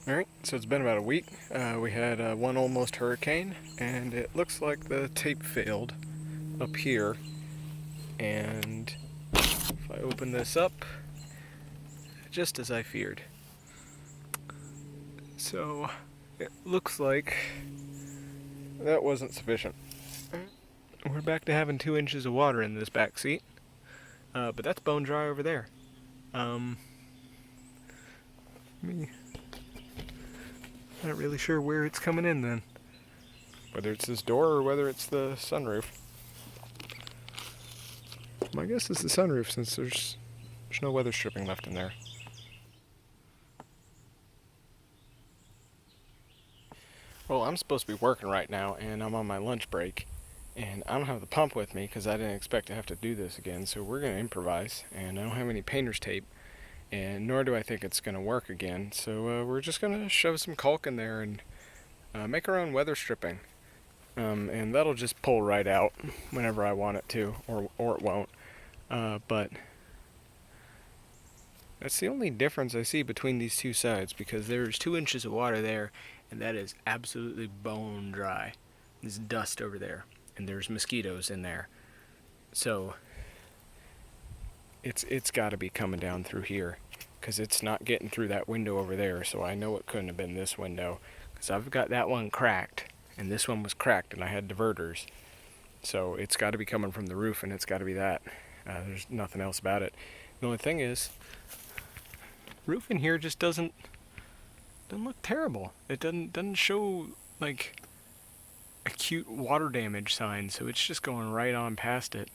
Alright, so it's been about a week. We had one almost hurricane, and it looks like the tape failed up here. And if I open this up, just as I feared. So it looks like that wasn't sufficient. We're back to having 2 inches of water in this back seat, but that's bone dry over there. Not really sure where it's coming in then. Whether it's this door or whether it's the sunroof. My guess is the sunroof since there's no weather stripping left in there. Well, I'm supposed to be working right now and I'm on my lunch break. And I don't have the pump with me because I didn't expect to have to do this again. So we're going to improvise. And I don't have any painter's tape. And nor do I think it's going to work again. So we're just going to shove some caulk in there and make our own weather stripping. And that'll just pull right out whenever I want it to, or it won't. But that's the only difference I see between these two sides, because there's 2 inches of water there, and that is absolutely bone dry. There's dust over there, and there's mosquitoes in there. So it's got to be coming down through here, because it's not getting through that window over there, so I know it couldn't have been this window, because I've got that one cracked, and this one was cracked, and I had diverters. So it's got to be coming from the roof, and it's got to be that. There's nothing else about it. The only thing is, roof in here just doesn't look terrible. It doesn't show like acute water damage signs, so it's just going right on past it.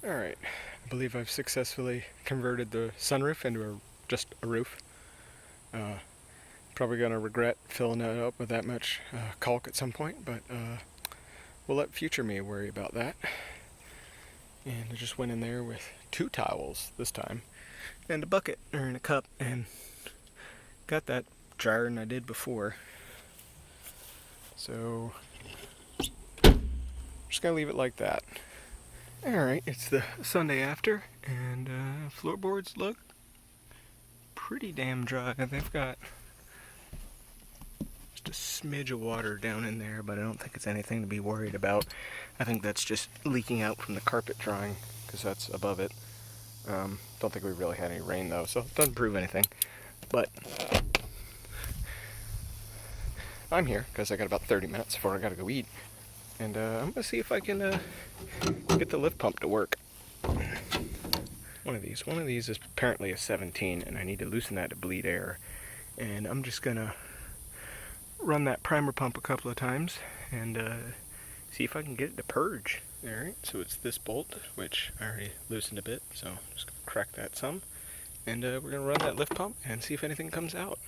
Alright, I believe I've successfully converted the sunroof into just a roof. Probably gonna regret filling it up with that much caulk at some point, but we'll let future me worry about that. And I just went in there with 2 towels this time, and a bucket, or in a cup, and got that drier than I did before. So, just gonna leave it like that. Alright, it's the Sunday after, and floorboards look pretty damn dry. They've got just a smidge of water down in there, but I don't think it's anything to be worried about. I think that's just leaking out from the carpet drying, because that's above it. Don't think we really had any rain though, so it doesn't prove anything. But I'm here because I got about 30 minutes before I gotta go eat. And I'm gonna see if I can get the lift pump to work. One of these is apparently a 17, and I need to loosen that to bleed air. And I'm just gonna run that primer pump a couple of times and see if I can get it to purge. Alright, so it's this bolt, which I already loosened a bit, so I'm just gonna crack that some. And we're gonna run that lift pump and see if anything comes out.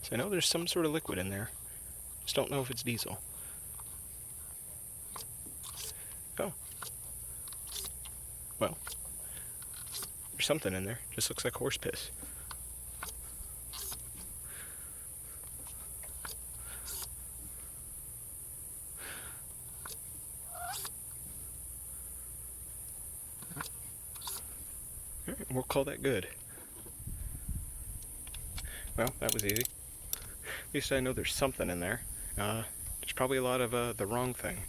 So I know there's some sort of liquid in there. Just don't know if it's diesel. Oh. Well, there's something in there. Just looks like horse piss. Alright, we'll call that good. Well, that was easy. At least I know there's something in there. There's probably a lot of the wrong thing.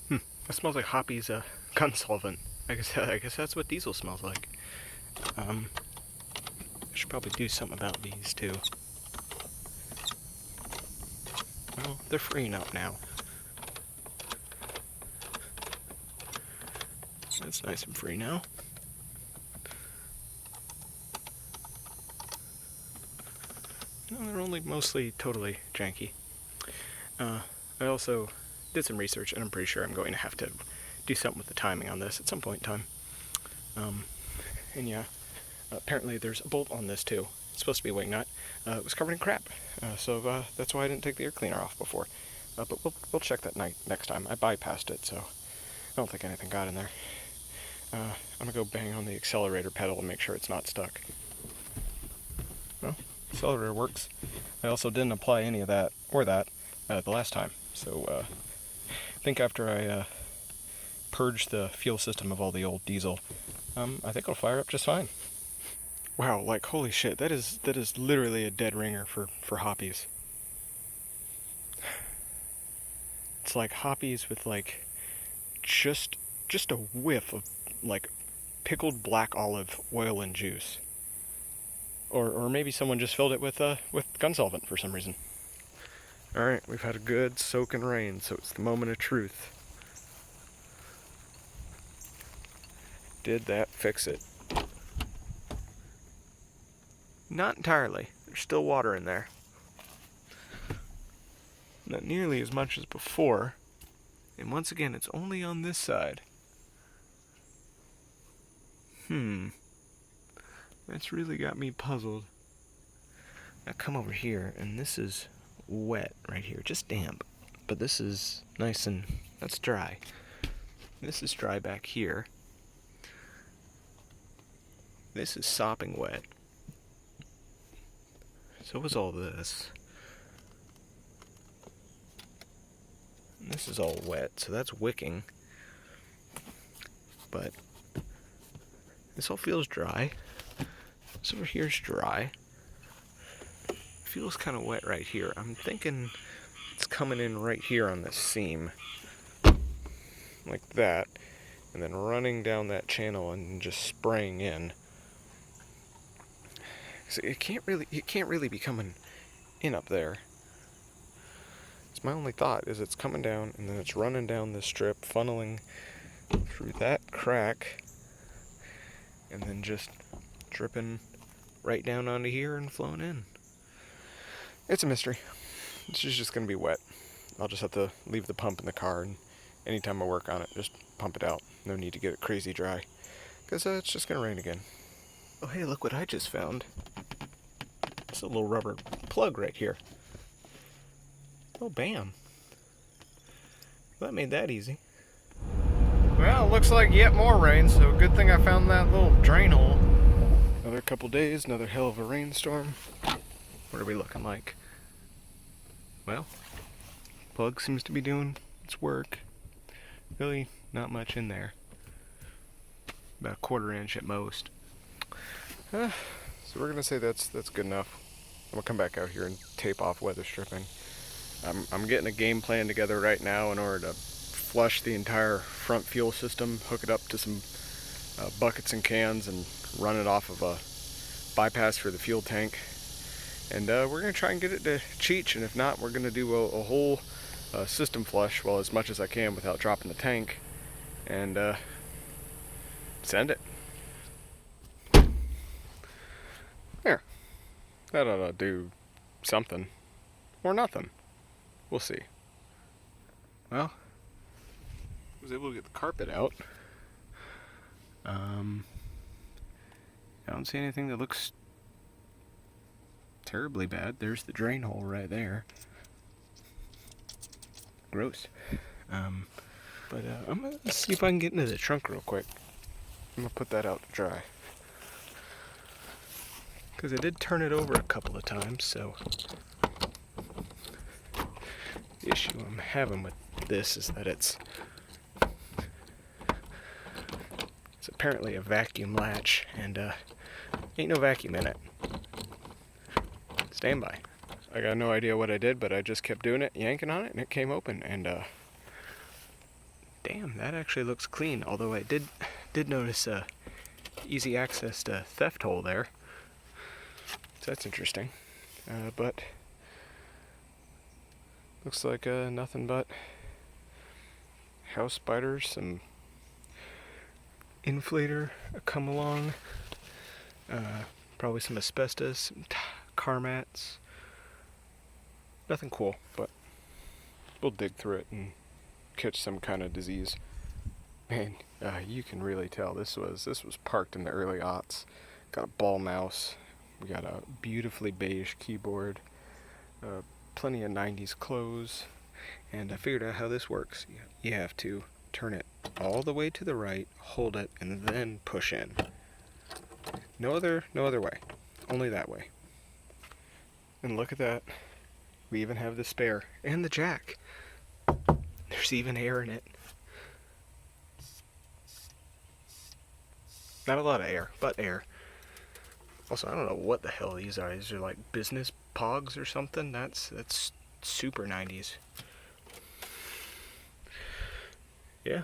That smells like Hoppes Gun Solvent. I guess that's what diesel smells like. I should probably do something about these too. Well, they're freeing up now. That's nice and free now. No, they're only mostly totally janky. I also did some research, and I'm pretty sure I'm going to have to do something with the timing on this at some point in time. And yeah, apparently there's a bolt on this too. It's supposed to be a wing nut. It was covered in crap, so that's why I didn't take the air cleaner off before. But we'll check that next time. I bypassed it, so I don't think anything got in there. I'm gonna go bang on the accelerator pedal and make sure it's not stuck. Well, accelerator works. I also didn't apply any of that or that the last time, so I think after I purge the fuel system of all the old diesel, I think it'll fire up just fine. Wow, like holy shit, that is literally a dead ringer for Hoppies. It's like Hoppies with like just a whiff of like pickled black olive oil and juice. Or maybe someone just filled it with gun solvent for some reason. Alright, we've had a good soaking rain, so it's the moment of truth. Did that fix it? Not entirely. There's still water in there. Not nearly as much as before. And once again, it's only on this side. That's really got me puzzled. Now come over here, and this is wet right here, just damp. But this is nice and, that's dry. This is dry back here. This is sopping wet. So is all this. And this is all wet, so that's wicking. But this all feels dry. This over here's dry. Feels kind of wet right here. I'm thinking it's coming in right here on this seam. Like that. And then running down that channel and just spraying in. So it can't really be coming in up there. It's my only thought is it's coming down and then it's running down this strip, funneling through that crack, and then just dripping right down onto here and flowing in. It's a mystery. It's just going to be wet. I'll just have to leave the pump in the car, and anytime I work on it, just pump it out. No need to get it crazy dry, because it's just going to rain again. Oh hey, look what I just found. It's a little rubber plug right here. Oh bam. Well, that made that easy. Well, it looks like yet more rain, so good thing I found that little drain hole. Another couple days, another hell of a rainstorm. What are we looking like? Well, plug seems to be doing its work. Really not much in there. About a 1/4 inch at most. So we're gonna say that's good enough. I'm gonna come back out here and tape off weather stripping. I'm getting a game plan together right now in order to flush the entire front fuel system, hook it up to some buckets and cans, and run it off of a bypass for the fuel tank. And we're going to try and get it to Cheech, and if not, we're going to do a whole system flush, well, as much as I can without dropping the tank, and send it. There. That ought to do something. Or nothing. We'll see. Well, I was able to get the carpet out. I don't see anything that looks terribly bad. There's the drain hole right there. Gross. But I'm gonna see if I can get into the trunk real quick. I'm gonna put that out to dry. Because I did turn it over a couple of times, so the issue I'm having with this is that it's apparently a vacuum latch, and ain't no vacuum in it. Stand by. I got no idea what I did, but I just kept doing it, yanking on it, and it came open, and damn, that actually looks clean, although I did notice a easy access to theft hole there. So that's interesting. But looks like nothing but house spiders, some inflator come along, probably some asbestos, some car mats. Nothing cool, but we'll dig through it and catch some kind of disease. Man, you can really tell this was parked in the early aughts. Got a ball mouse. We got a beautifully beige keyboard. Plenty of 90s clothes. And I figured out how this works. You have to turn it all the way to the right, hold it, and then push in. No other way. Only that way. And look at that. We even have the spare and the jack. There's even air in it. Not a lot of air, but air. Also, I don't know what the hell these are. These are like business pogs or something. That's super 90s. Yeah,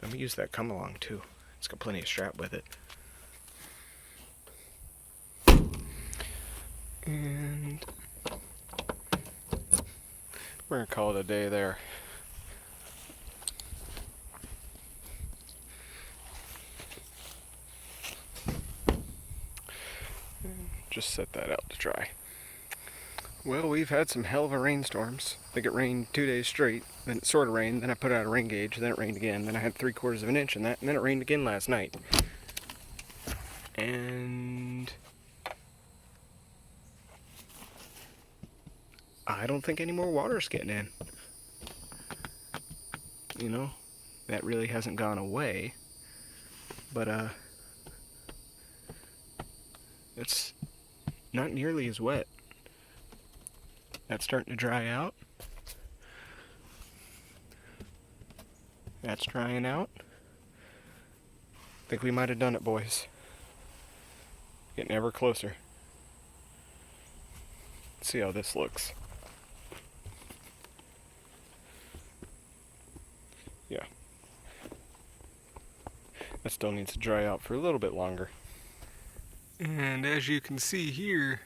I'm gonna use that come along too. It's got plenty of strap with it. And we're gonna call it a day there. Just set that out to dry. Well, we've had some hell of a rainstorms. I think it rained 2 days straight, then it sort of rained, then I put out a rain gauge, then it rained again, then I had 3/4 of an inch in that, and then it rained again last night. And I don't think any more water's getting in. You know, that really hasn't gone away, but it's not nearly as wet. That's starting to dry out. That's drying out. I think we might have done it, boys. Getting ever closer. Let's see how this looks. Yeah. That still needs to dry out for a little bit longer. And as you can see here,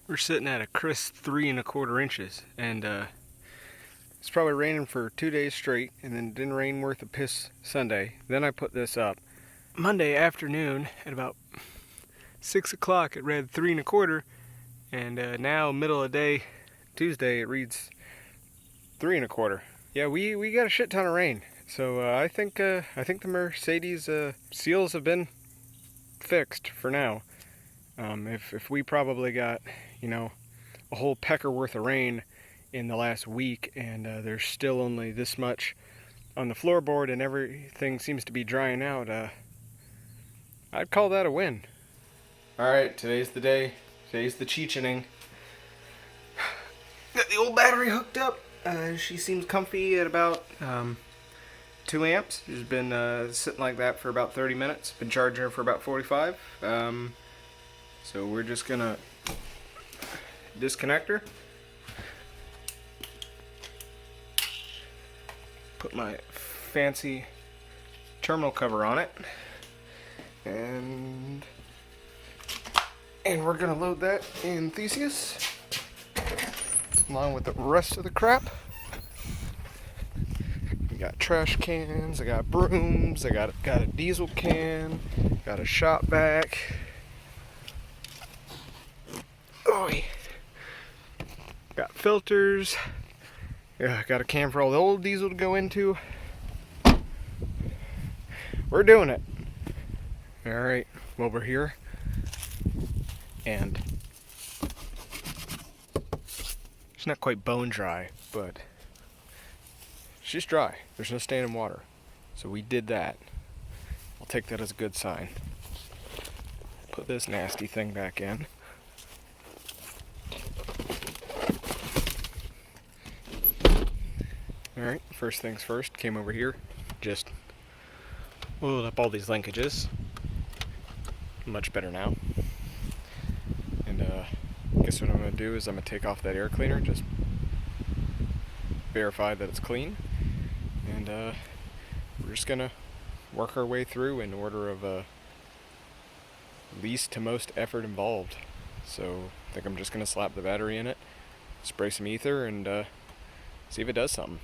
we're sitting at a crisp 3 1/4 inches, and it's probably raining for 2 days straight, and then didn't rain worth a piss Sunday. Then I put this up Monday afternoon at about 6 o'clock. It read 3 1/4, and now middle of the day Tuesday it reads 3 1/4. Yeah, we got a shit ton of rain. So I think the Mercedes seals have been fixed for now. If we probably got, you know, a whole pecker worth of rain in the last week, and there's still only this much on the floorboard and everything seems to be drying out, I'd call that a win. Alright, today's the day. Today's the Cheechining. Got the old battery hooked up. She seems comfy at about 2 amps. She's been sitting like that for about 30 minutes. Been charging her for about 45. So we're just gonna disconnect her. Put my fancy terminal cover on it. And we're gonna load that in Theseus along with the rest of the crap. We got trash cans, I got brooms, I got a diesel can, got a shop vac. Oh, got filters. Yeah, got a can for all the old diesel to go into. We're doing it. Alright, well, we're here. And she's not quite bone dry, but she's dry. There's no standing water. So we did that. I'll take that as a good sign. Put this nasty thing back in. Alright, first things first, came over here, just oiled up all these linkages. Much better now. And guess what I'm going to do is I'm going to take off that air cleaner, just verify that it's clean. And we're just going to work our way through in order of least to most effort involved. So I think I'm just going to slap the battery in it, spray some ether, and see if it does something.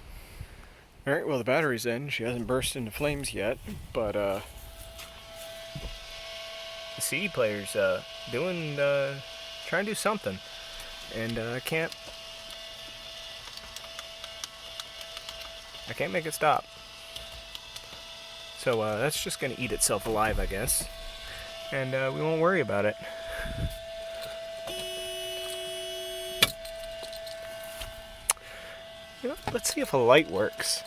Alright, well, the battery's in. She hasn't burst into flames yet, but the CD player's trying to do something, and I can't make it stop. So that's just gonna eat itself alive, I guess, and we won't worry about it. You know, let's see if a light works.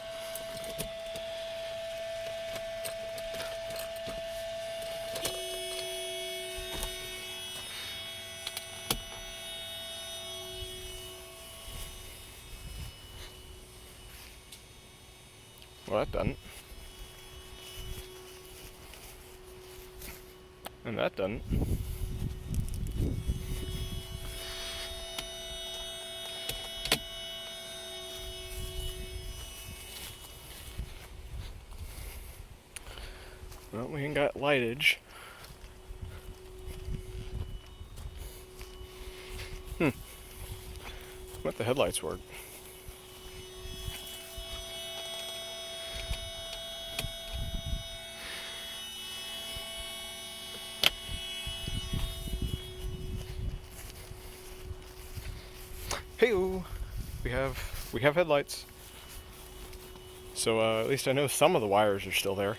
Well, that doesn't. And that doesn't. Well, we ain't got lightage. What the headlights work. Hey-o! We have headlights. So at least I know some of the wires are still there.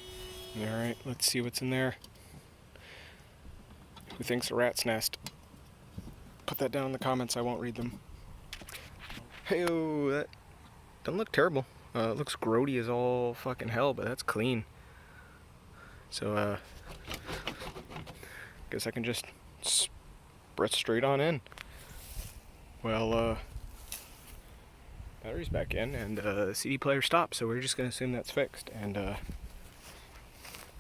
Alright, let's see what's in there. Who thinks a rat's nest? Put that down in the comments, I won't read them. Hey-o! That doesn't look terrible. It looks grody as all fucking hell, but that's clean. So, guess I can just spritz straight on in. Well, battery's back in, and the CD player stopped, so we're just gonna assume that's fixed, and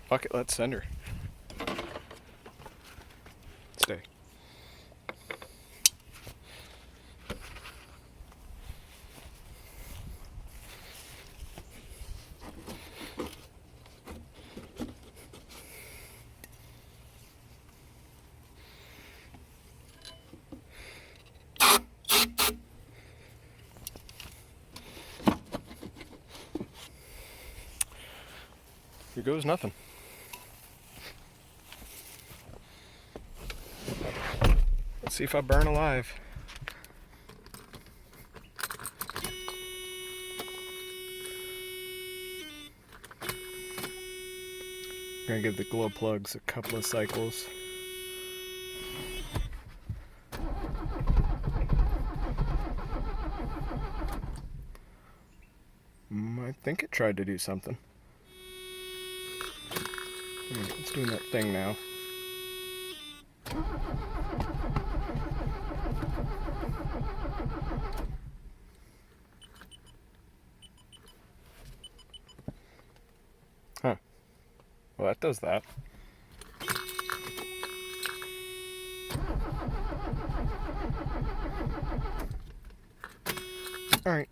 fuck it, let's send her. Stay. Here goes nothing. Let's see if I burn alive. I'm gonna give the glow plugs a couple of cycles. I think it tried to do something. It's doing that thing now. Huh. Well, that does that. Alright.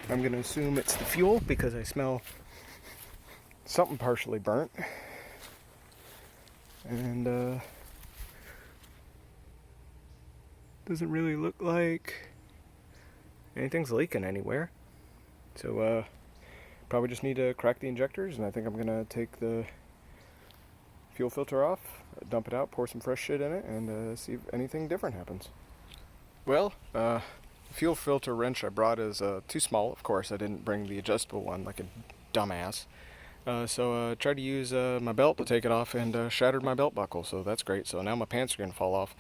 I'm gonna assume it's the fuel because I smell something partially burnt. And doesn't really look like anything's leaking anywhere. So probably just need to crack the injectors, and I think I'm gonna take the fuel filter off, dump it out, pour some fresh shit in it, and see if anything different happens. Well, the fuel filter wrench I brought is too small. Of course, I didn't bring the adjustable one like a dumbass. So I tried to use my belt to take it off, and shattered my belt buckle, so that's great. So now my pants are going to fall off,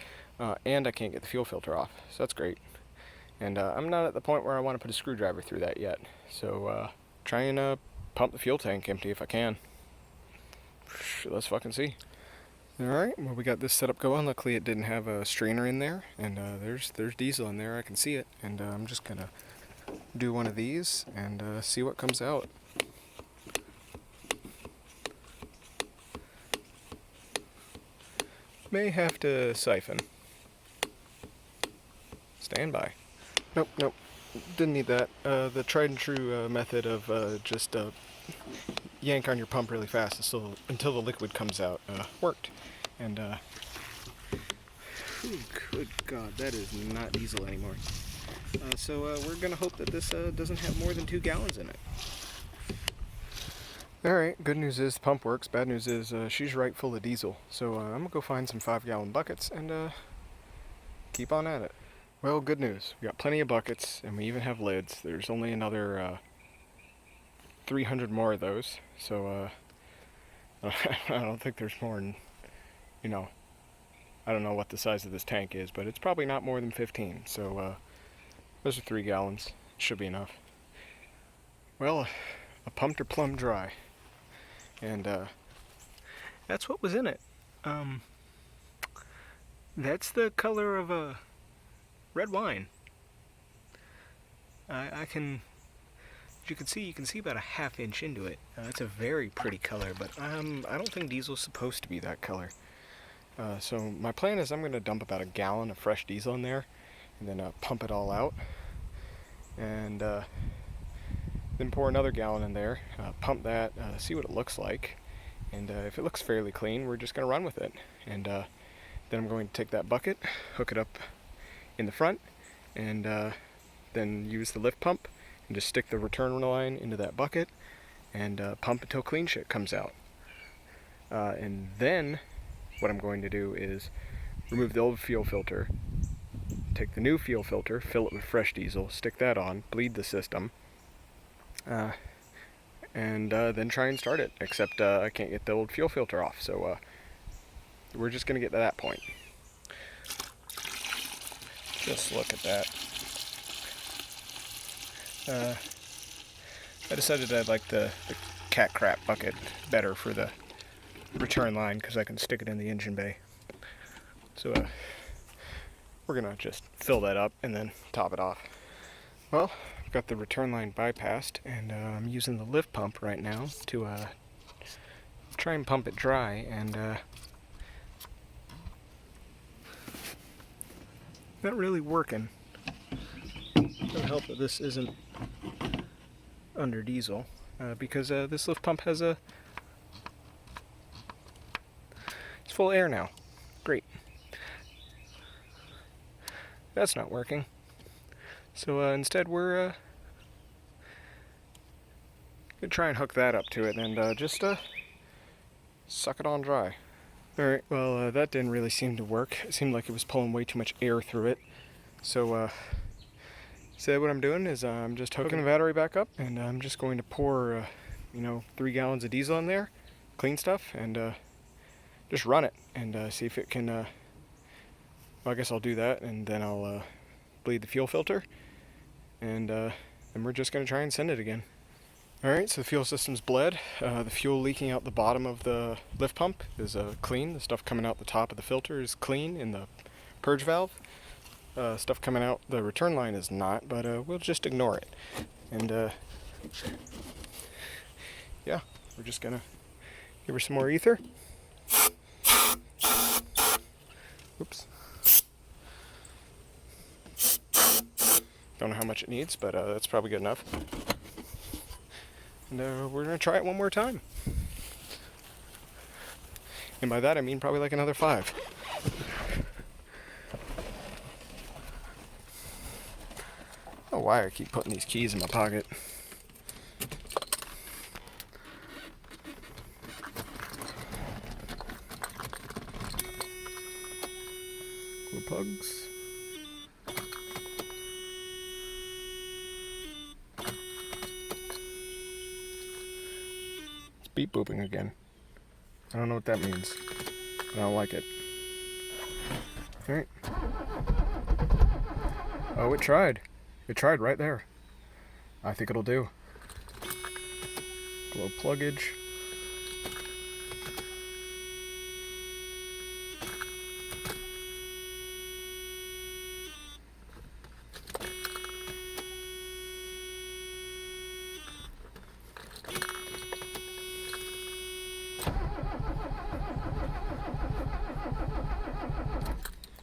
and I can't get the fuel filter off, so that's great. And I'm not at the point where I want to put a screwdriver through that yet. So try and pump the fuel tank empty if I can. Let's fucking see. Alright, well, we got this setup going. Luckily it didn't have a strainer in there, and there's diesel in there, I can see it. And I'm just going to do one of these and see what comes out. May have to siphon. Stand by. Nope, didn't need that. The tried and true method of just yank on your pump really fast until the liquid comes out worked. And good God, that is not diesel anymore. So we're gonna hope that this doesn't have more than 2 gallons in it. Alright, good news is the pump works. Bad news is she's right full of diesel. So I'm going to go find some 5-gallon buckets and keep on at it. Well, good news. We got plenty of buckets, and we even have lids. There's only another 300 more of those. So I don't think there's more than, I don't know what the size of this tank is, but it's probably not more than 15. So those are 3 gallons. Should be enough. Well, I pumped her plumb dry. And that's what was in it. That's the color of a red wine. You can see about a ½ inch into it. It's a very pretty color, but I don't think diesel's supposed to be that color. So my plan is I'm going to dump about a gallon of fresh diesel in there, and then pump it all out, and then pour another gallon in there, pump that, see what it looks like, and if it looks fairly clean, we're just going to run with it. And then I'm going to take that bucket, hook it up in the front, and then use the lift pump and just stick the return line into that bucket and pump until clean shit comes out. And then what I'm going to do is remove the old fuel filter, take the new fuel filter, fill it with fresh diesel, stick that on, bleed the system, and then try and start it, except I can't get the old fuel filter off, so we're just going to get to that point. Just look at that. I decided I'd like the cat crap bucket better for the return line because I can stick it in the engine bay. So we're going to just fill that up and then top it off. Well, I've got the return line bypassed, and I'm using the lift pump right now to try and pump it dry, and not really working. It'll help that this isn't under diesel, because this lift pump has it's full of air now. Great. That's not working. So instead we're gonna try and hook that up to it and just suck it on dry. Alright, well that didn't really seem to work. It seemed like it was pulling way too much air through it. So what I'm doing is I'm just hooking the battery back up, and I'm just going to pour 3 gallons of diesel in there, clean stuff, and just run it and see if it can well, I guess I'll do that, and then I'll bleed the fuel filter, and then we're just going to try and send it again. Alright, so the fuel system's bled. The fuel leaking out the bottom of the lift pump is clean. The stuff coming out the top of the filter is clean in the purge valve. Stuff coming out the return line is not, but we'll just ignore it. And yeah, we're just going to give her some more ether. Oops. Don't know how much it needs, but that's probably good enough. And we're going to try it one more time. And by that I mean probably like another 5. I don't know why I keep putting these keys in my pocket. Little pugs. Beep booping again. I don't know what that means. I don't like it. Alright. Oh, it tried. It tried right there. I think it'll do. Glow pluggage.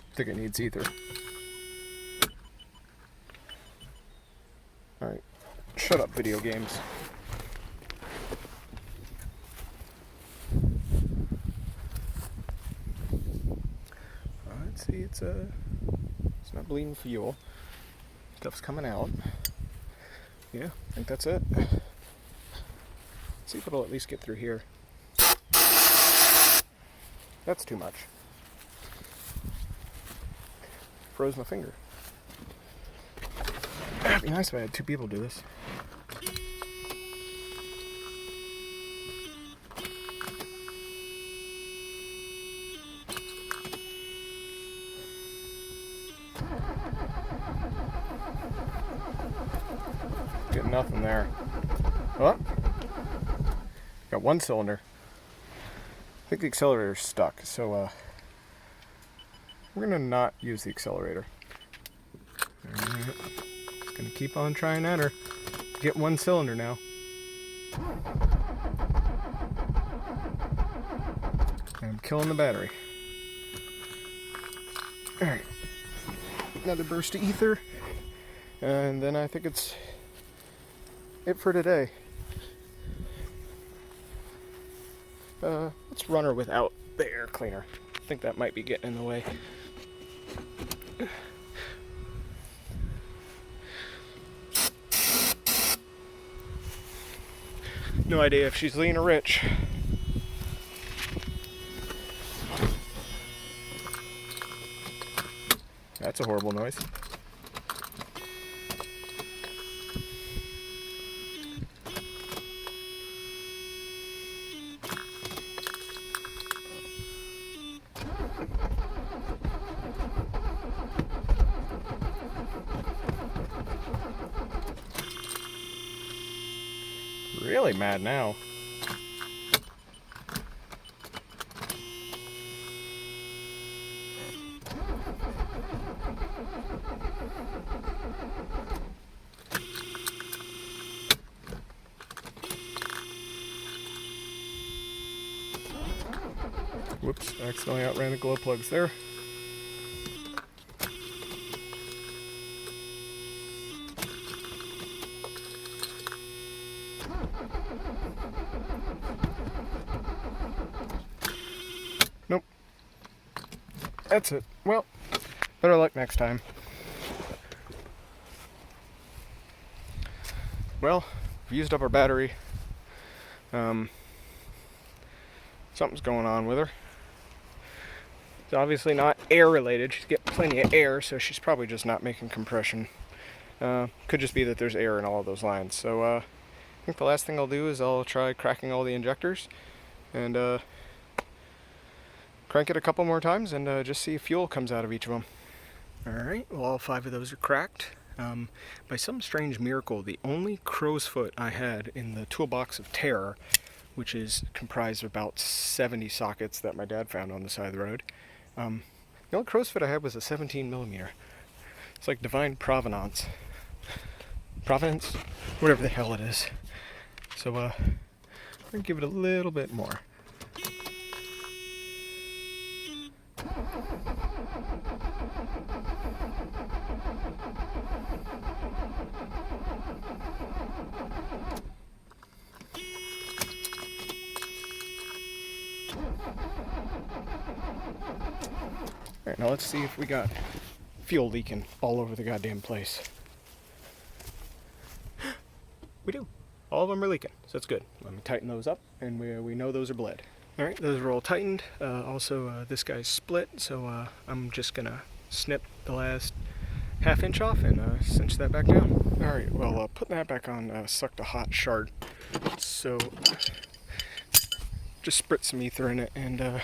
I think it needs ether. Alright. Shut up, video games. Let's see, it's not bleeding fuel. Stuff's coming out. Yeah, I think that's it. Let's see if it'll at least get through here. That's too much. Froze my finger. It'd be nice if I had 2 people do this. Getting nothing there. Oh, got 1 cylinder. I think the accelerator's stuck, so we're gonna not use the accelerator. Alright. Just gonna keep on trying at her. Get 1 cylinder now. I'm killing the battery. Alright, another burst of ether, and then I think it's it for today. Let's run her without the air cleaner. I think that might be getting in the way. No idea if she's lean or rich. That's a horrible noise. Really mad now. Whoops, I accidentally outran the glow plugs there. Nope. That's it. Well, better luck next time. Well, we've used up our battery. Something's going on with her. It's obviously not air related. She's getting plenty of air, so she's probably just not making compression. Could just be that there's air in all of those lines. So I think the last thing I'll do is I'll try cracking all the injectors and crank it a couple more times and just see if fuel comes out of each of them. Alright, well, all 5 of those are cracked. By some strange miracle, the only crow's foot I had in the toolbox of terror, which is comprised of about 70 sockets that my dad found on the side of the road, the only crow's foot I had was a 17mm. It's like divine provenance. Providence? Whatever the hell it is. So, I'm gonna give it a little bit more. Alright, now let's see if we got fuel leaking all over the goddamn place. We do. All of them are leaking, so that's good. Let me tighten those up, and we know those are bled. Alright, those are all tightened. Also, this guy's split, so I'm just gonna snip the last ½ inch off and cinch that back down. Alright, well, putting that back on sucked a hot shard. So, just spritz some ether in it, and we're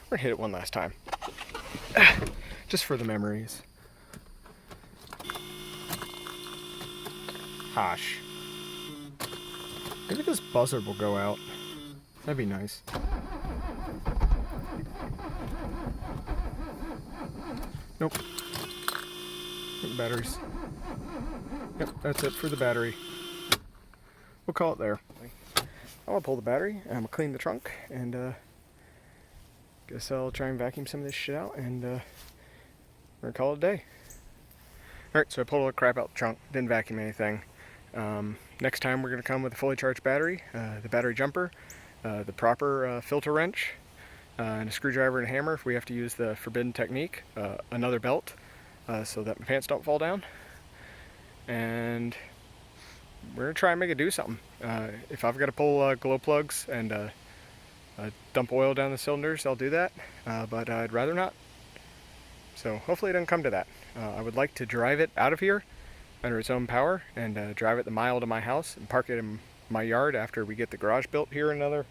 gonna hit it one last time. Just for the memories. Hush. Maybe this buzzard will go out. That'd be nice. Nope. Batteries. Yep, that's it for the battery. We'll call it there. I'm gonna pull the battery, I'm gonna clean the trunk, and guess I'll try and vacuum some of this shit out, and we're gonna call it a day. Alright, so I pulled all the crap out the trunk, didn't vacuum anything. Next time we're gonna come with a fully charged battery, the battery jumper, the proper filter wrench, and a screwdriver and a hammer if we have to use the forbidden technique, another belt so that my pants don't fall down, and we're gonna try and make it do something. If I've got to pull glow plugs and dump oil down the cylinders, I'll do that, but I'd rather not. So hopefully it doesn't come to that. I would like to drive it out of here under its own power and drive it the mile to my house and park it in my yard after we get the garage built here in another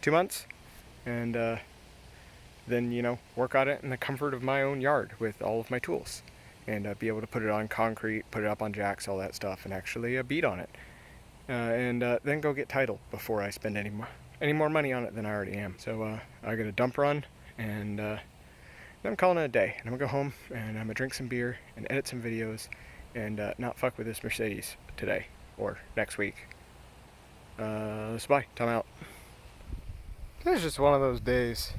2 months, and then, you know, work on it in the comfort of my own yard with all of my tools, and be able to put it on concrete, put it up on jacks, all that stuff, and actually beat on it, and then go get title before I spend any more money on it than I already am. So I got a dump run, and then I'm calling it a day, and I'm gonna go home and I'm gonna drink some beer and edit some videos and not fuck with this Mercedes today or next week. So bye, time out. It's just one of those days.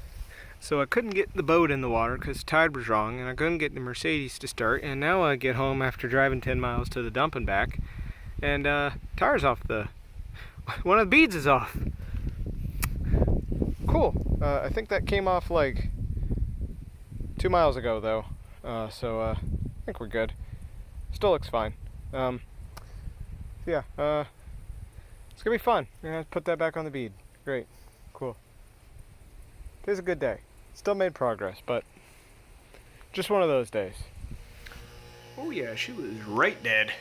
So I couldn't get the boat in the water because the tide was wrong, and I couldn't get the Mercedes to start. And now I get home after driving 10 miles to the dump and back, and tire's off the... one of the beads is off. Cool. I think that came off like 2 miles ago though, so I think we're good. Still looks fine. Yeah, it's gonna be fun. We're gonna put that back on the bead. Great. Cool. Today's a good day. Still made progress, but just one of those days. Oh yeah, she was right dead.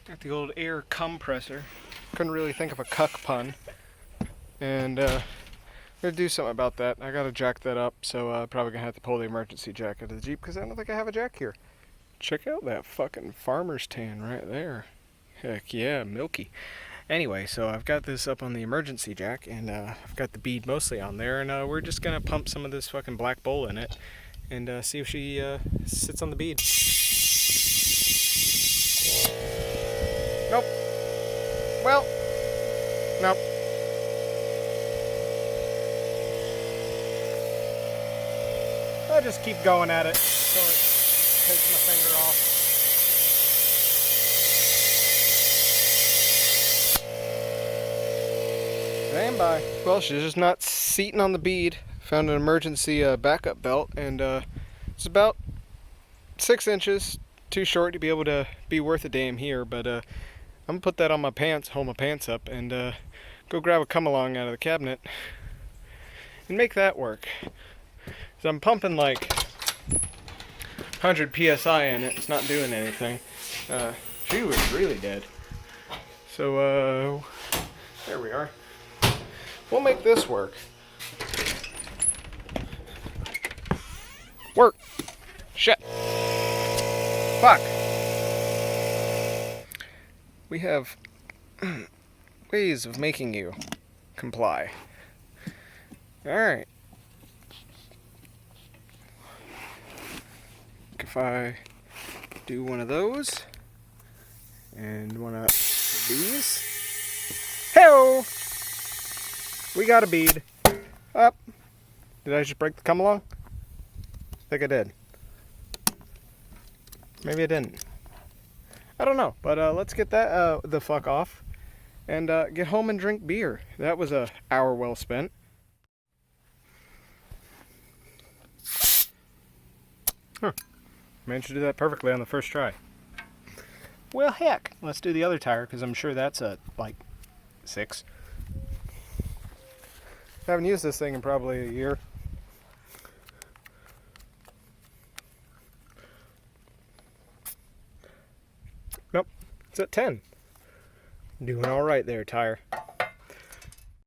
Got the old air compressor. Couldn't really think of a cuck pun. And I'm gonna do something about that. I gotta jack that up, so probably gonna have to pull the emergency jack out of the Jeep because I don't think I have a jack here. Check out that fucking farmer's tan right there. Heck yeah, milky. Anyway, so I've got this up on the emergency jack, and I've got the bead mostly on there, and we're just gonna pump some of this fucking black bull in it and see if she sits on the bead. Nope. Well, nope. I'll just keep going at it until it takes my finger off. Stand by. Well, she's just not seating on the bead. Found an emergency backup belt, and it's about 6 inches too short to be able to be worth a damn here, but I'm gonna put that on my pants, hold my pants up, and go grab a come-along out of the cabinet and make that work. So I'm pumping like 100 psi in it. It's not doing anything. She was really dead. So there we are. We'll make this work. Work. Shit. Fuck. We have ways of making you comply. Alright. If I do one of those and one of these. Hey-o! We got a bead. Up. Did I just break the come along? I think I did. Maybe I didn't. I don't know, but let's get that the fuck off and get home and drink beer. That was an hour well spent. Huh. Managed to do that perfectly on the first try. Well, heck, let's do the other tire because I'm sure that's a like 6. I haven't used this thing in probably a year. Nope, it's at 10. Doing all right there, tire.